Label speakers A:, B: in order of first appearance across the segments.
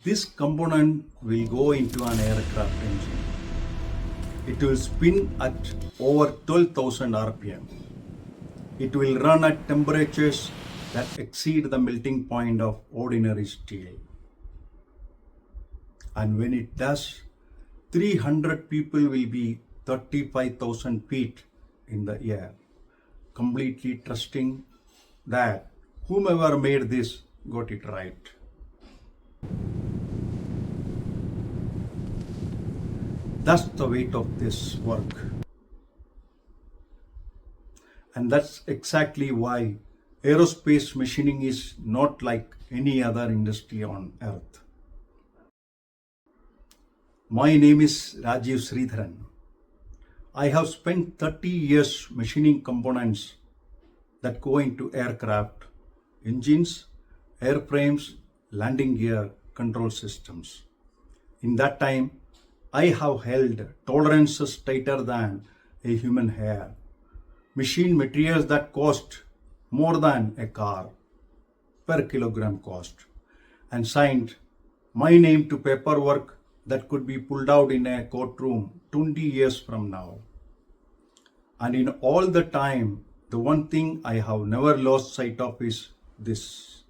A: This component will go into an aircraft engine. It will spin at over 12,000 RPM. It will run at temperatures that exceed the melting point of ordinary steel. And when it does, 300 people will be 35,000 feet in the air, completely trusting that whomever made this got it right. That's the weight of this work. And that's exactly why aerospace machining is not like any other industry on earth. My name is Rajiv Sridharan. I have spent 30 years machining components that go into aircraft, engines, airframes, landing gear, control systems. In that time, I have held tolerances tighter than a human hair, machined materials that cost more than a car per kilogram cost, and signed my name to paperwork that could be pulled out in a courtroom 20 years from now. And in all the time, the one thing I have never lost sight of is this.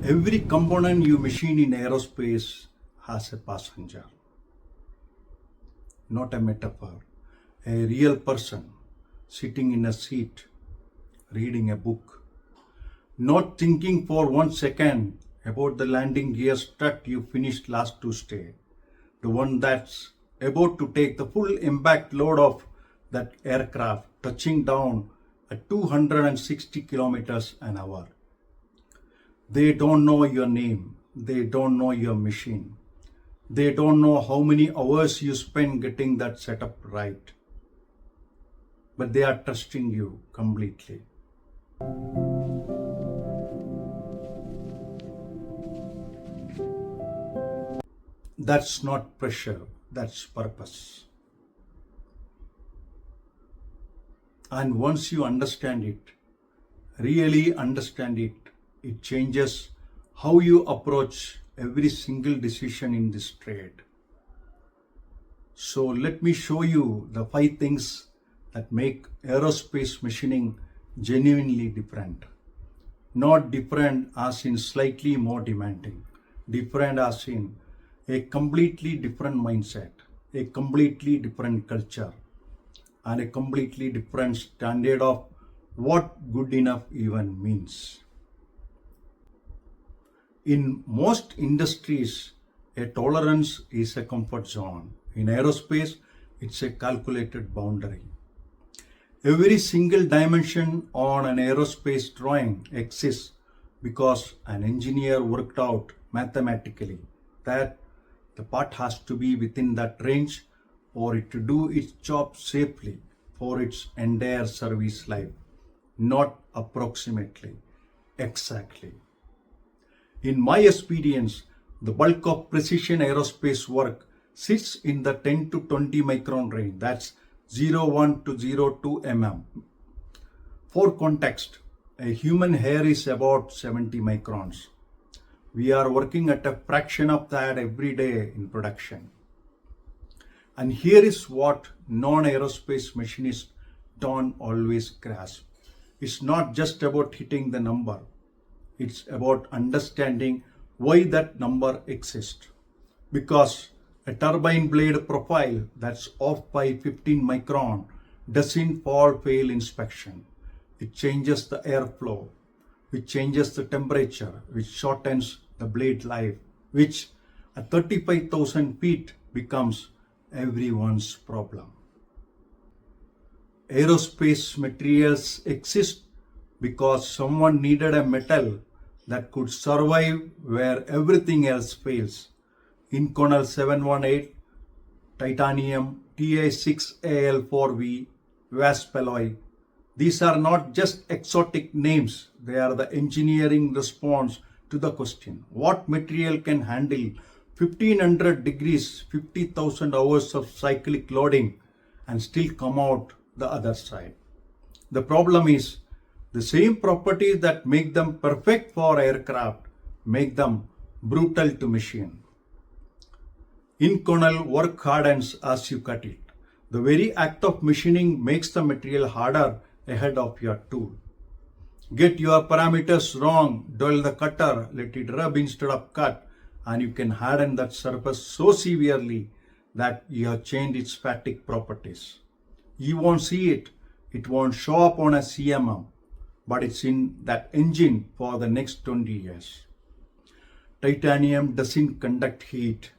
A: Every component you machine in aerospace has a passenger. Not a metaphor, a real person sitting in a seat, reading a book, not thinking for 1 second about the landing gear strut you finished last Tuesday, the one that's about to take the full impact load of that aircraft touching down at 260 kilometers an hour. They don't know your name, they don't know your machine, they don't know how many hours you spend getting that setup right, but they are trusting you completely. That's not pressure, that's purpose. And once you understand it, really understand it, it changes how you approach every single decision in this trade. So let me show you the 5 things that make aerospace machining genuinely different. Not different as in slightly more demanding, different as in a completely different mindset, a completely different culture, and a completely different standard of what good enough even means. In most industries, a tolerance is a comfort zone. In aerospace, it's a calculated boundary. Every single dimension on an aerospace drawing exists because an engineer worked out mathematically that the part has to be within that range for it to do its job safely for its entire service life, not approximately, exactly. In my experience, the bulk of precision aerospace work sits in the 10 to 20 micron range, that's 0.1 to 0.2 mm. For context, a human hair is about 70 microns. We are working at a fraction of that every day in production. And here is what non-aerospace machinists don't always grasp. It's not just about hitting the number. It's about understanding why that number exists. Because a turbine blade profile that's off by 15 micron doesn't fail inspection. It changes the airflow, which changes the temperature, which shortens the blade life, which at 35,000 feet becomes everyone's problem. Aerospace materials exist because someone needed a metal that could survive where everything else fails. Inconel 718, titanium, Ta6Al4V, wasp alloy. These are not just exotic names, they are the engineering response to the question, what material can handle 1500 degrees, 50,000 hours of cyclic loading and still come out the other side? The problem is The same properties that make them perfect for aircraft make them brutal to machine. Inconel work hardens as you cut it. The very act of machining makes the material harder ahead of your tool. Get your parameters wrong, dull the cutter, let it rub instead of cut, and you can harden that surface so severely that you have changed its fatigue properties. You won't see it, it won't show up on a CMM, but it's in that engine for the next 20 years. Titanium doesn't conduct heat.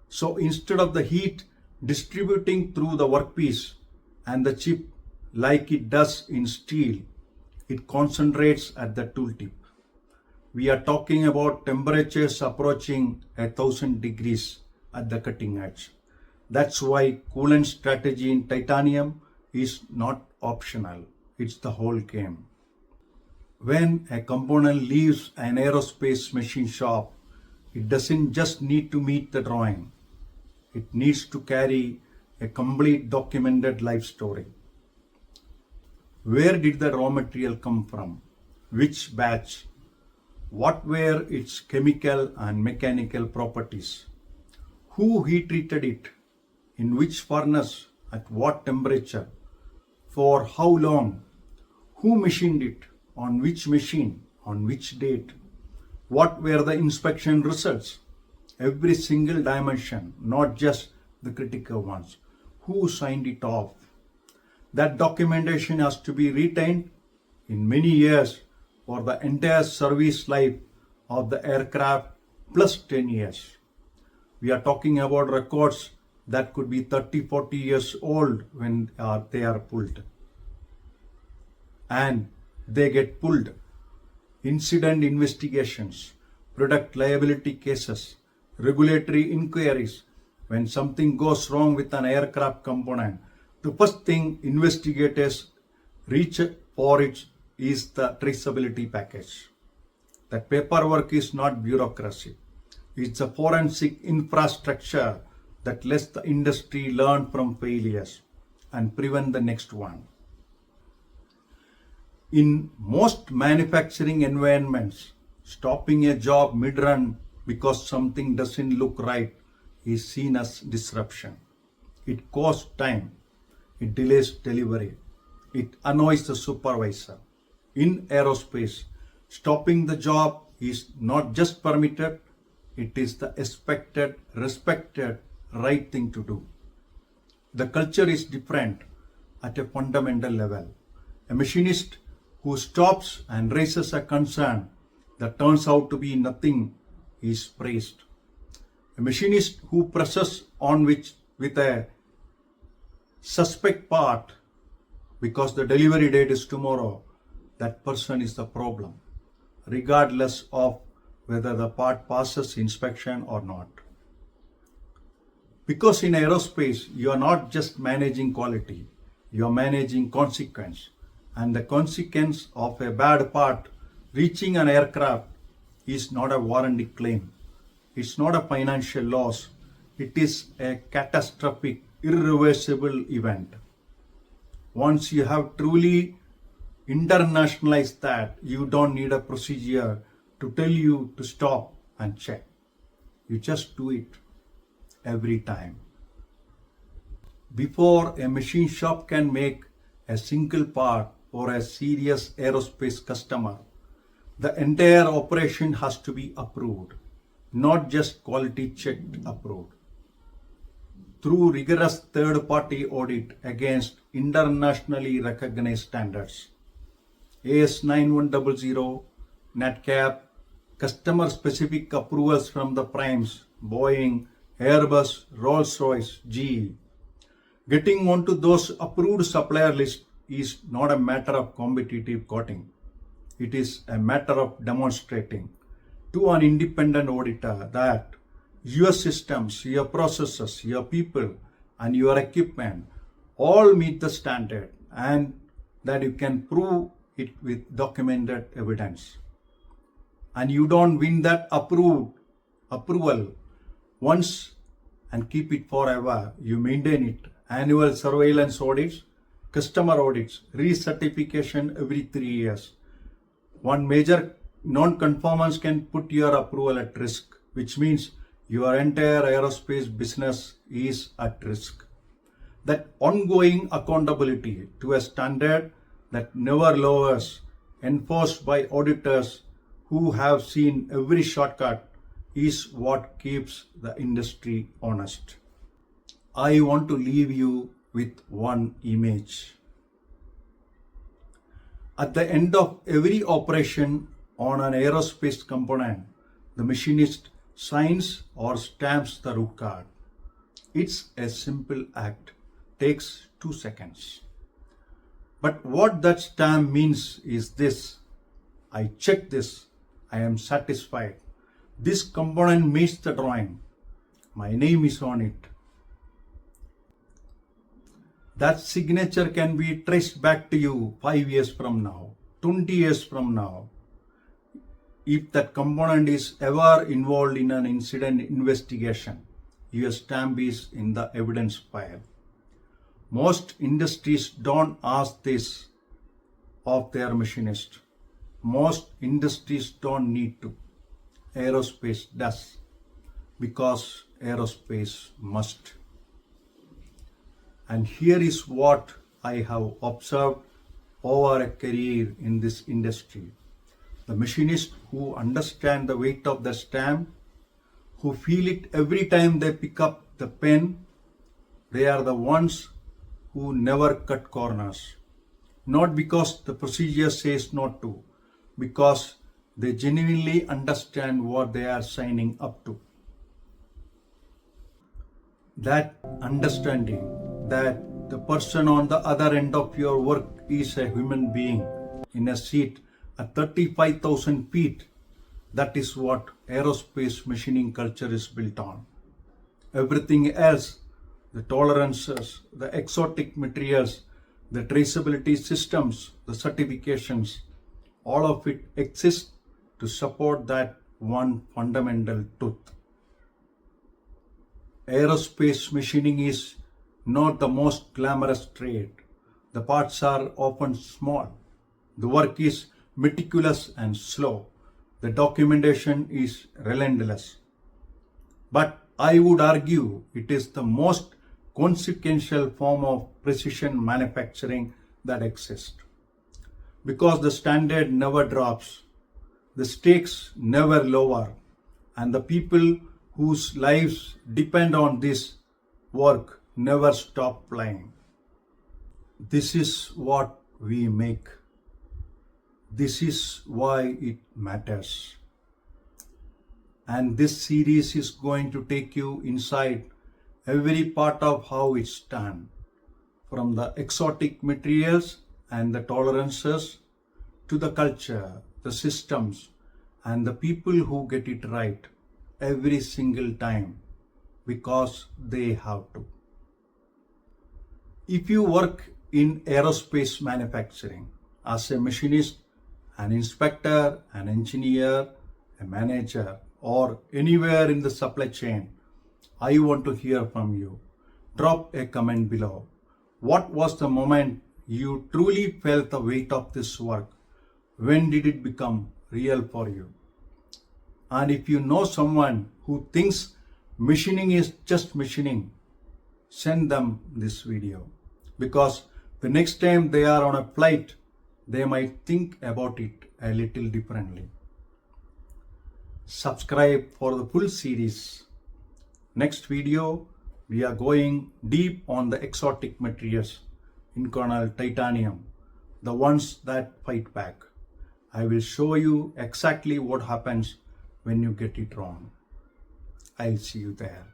A: So instead of the heat distributing through the workpiece and the chip like it does in steel, it concentrates at the tooltip. We are talking about temperatures approaching 1000 degrees at the cutting edge. That's why coolant strategy in titanium is not optional. It's the whole game. When a component leaves an aerospace machine shop, it doesn't just need to meet the drawing. It needs to carry a complete documented life story. Where did the raw material come from? Which batch? What were its chemical and mechanical properties? Who heat treated it? In which furnace? At what temperature? For how long? Who machined it? On which machine? On which date? What were the inspection results? Every single dimension, not just the critical ones. Who signed it off? That documentation has to be retained in many years for the entire service life of the aircraft plus 10 years. We are talking about records that could be 30-40 years old when they are pulled. And they get pulled. Incident investigations, product liability cases, regulatory inquiries. When something goes wrong with an aircraft component, the first thing investigators reach for it is the traceability package. That paperwork is not bureaucracy. It's a forensic infrastructure that lets the industry learn from failures and prevent the next one. In most manufacturing environments, stopping a job mid-run because something doesn't look right is seen as disruption. It costs time. It delays delivery. It annoys the supervisor. In aerospace, stopping the job is not just permitted, it is the expected, respected, right thing to do. The culture is different at a fundamental level. A machinist who stops and raises a concern that turns out to be nothing is praised. A machinist who presses on with a suspect part because the delivery date is tomorrow, that person is the problem, regardless of whether the part passes inspection or not. Because in aerospace, you are not just managing quality, you are managing consequence. And the consequence of a bad part reaching an aircraft is not a warranty claim. It's not a financial loss. It is a catastrophic, irreversible event. Once you have truly internationalized that, you don't need a procedure to tell you to stop and check. You just do it every time. Before a machine shop can make a single part for a serious aerospace customer, the entire operation has to be approved, not just quality checked approved. Through rigorous third-party audit against internationally recognized standards. AS9100, NADCAP, customer-specific approvals from the primes, Boeing, Airbus, Rolls-Royce, GE. Getting onto those approved supplier lists is not a matter of competitive courting. It is a matter of demonstrating to an independent auditor that your systems, your processes, your people, and your equipment all meet the standard, and that you can prove it with documented evidence. And you don't win that approval once and keep it forever. You maintain it. Annual surveillance audits, customer audits, recertification every 3 years. One major non-conformance can put your approval at risk, which means your entire aerospace business is at risk. That ongoing accountability to a standard that never lowers, enforced by auditors who have seen every shortcut, is what keeps the industry honest. I want to leave you with one image. At the end of every operation on an aerospace component, the machinist signs or stamps the root card. It's a simple act, takes 2 seconds. But what that stamp means is this: I checked this, I am satisfied. This component meets the drawing. My name is on it. That signature can be traced back to you 5 years from now, 20 years from now. If that component is ever involved in an incident investigation, your stamp is in the evidence file. Most industries don't ask this of their machinist. Most industries don't need to. Aerospace does, because aerospace must. And here is what I have observed over a career in this industry. The machinists who understand the weight of the stamp, who feel it every time they pick up the pen, they are the ones who never cut corners. Not because the procedure says not to, because they genuinely understand what they are signing up to. That understanding that the person on the other end of your work is a human being in a seat at 35,000 feet, that is what aerospace machining culture is built on. Everything else, the tolerances, the exotic materials, the traceability systems, the certifications, all of it exists to support that one fundamental truth. Aerospace machining is not the most glamorous trade. The parts are often small. The work is meticulous and slow. The documentation is relentless. But I would argue it is the most consequential form of precision manufacturing that exists. Because the standard never drops, the stakes never lower, and the people whose lives depend on this work never stop playing. This is what we make. This is why it matters. And this series is going to take you inside every part of how it's done, from the exotic materials and the tolerances to the culture, the systems, and the people who get it right every single time because they have to. If you work in aerospace manufacturing as a machinist, an inspector, an engineer, a manager, or anywhere in the supply chain, I want to hear from you. Drop a comment below. What was the moment you truly felt the weight of this work? When did it become real for you? And if you know someone who thinks machining is just machining, send them this video, because the next time they are on a flight, they might think about it a little differently. Subscribe for the full series. Next video, we are going deep on the exotic materials, Inconel titanium, the ones that fight back. I will show you exactly what happens when you get it wrong. I'll see you there.